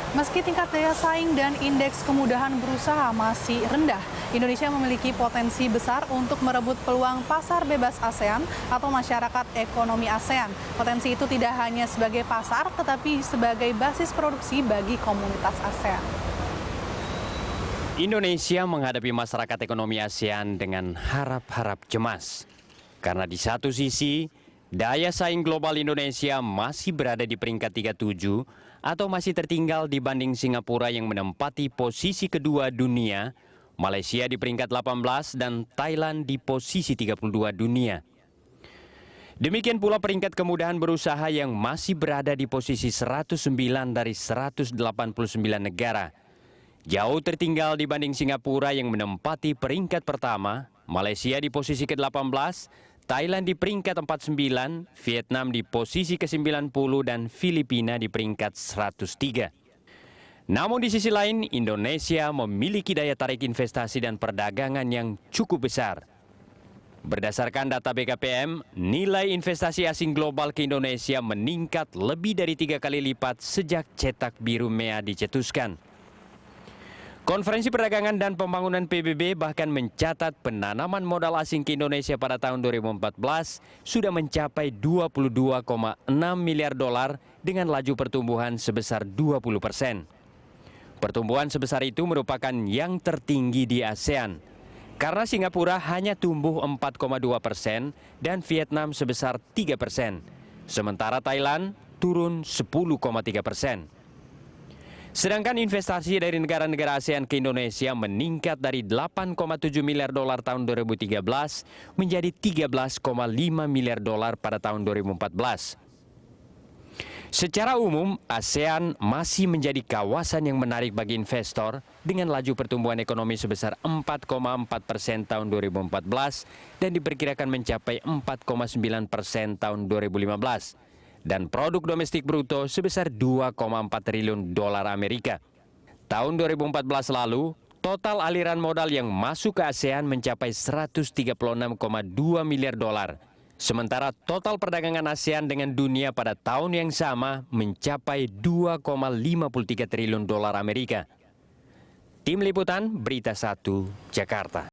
Meski tingkat daya saing dan indeks kemudahan berusaha masih rendah, Indonesia memiliki potensi besar untuk merebut peluang pasar bebas ASEAN atau masyarakat ekonomi ASEAN. Potensi itu tidak hanya sebagai pasar, tetapi sebagai basis produksi bagi komunitas ASEAN. Indonesia menghadapi masyarakat ekonomi ASEAN dengan harap-harap cemas. Karena di satu sisi, daya saing global Indonesia masih berada di peringkat 37 atau masih tertinggal dibanding Singapura yang menempati posisi kedua dunia, Malaysia di peringkat 18 dan Thailand di posisi 32 dunia. Demikian pula peringkat kemudahan berusaha yang masih berada di posisi 109 dari 189 negara. Jauh tertinggal dibanding Singapura yang menempati peringkat pertama, Malaysia di posisi ke-18, Thailand di peringkat 49, Vietnam di posisi ke-90, dan Filipina di peringkat 103. Namun di sisi lain, Indonesia memiliki daya tarik investasi dan perdagangan yang cukup besar. Berdasarkan data BKPM, nilai investasi asing global ke Indonesia meningkat lebih dari 3 kali lipat sejak cetak biru MEA dicetuskan. Konferensi Perdagangan dan Pembangunan PBB bahkan mencatat penanaman modal asing ke Indonesia pada tahun 2014 sudah mencapai 22,6 miliar dolar dengan laju pertumbuhan sebesar 20%. Pertumbuhan sebesar itu merupakan yang tertinggi di ASEAN, karena Singapura hanya tumbuh 4,2% dan Vietnam sebesar 3%, sementara Thailand turun 10,3%. Sedangkan investasi dari negara-negara ASEAN ke Indonesia meningkat dari 8,7 miliar dolar tahun 2013 menjadi 13,5 miliar dolar pada tahun 2014. Secara umum, ASEAN masih menjadi kawasan yang menarik bagi investor dengan laju pertumbuhan ekonomi sebesar 4,4% tahun 2014 dan diperkirakan mencapai 4,9% tahun 2015. Dan produk domestik bruto sebesar 2,4 triliun dolar Amerika. Tahun 2014 lalu, total aliran modal yang masuk ke ASEAN mencapai 136,2 miliar dolar. Sementara total perdagangan ASEAN dengan dunia pada tahun yang sama mencapai 2,53 triliun dolar Amerika. Tim Liputan Berita 1, Jakarta.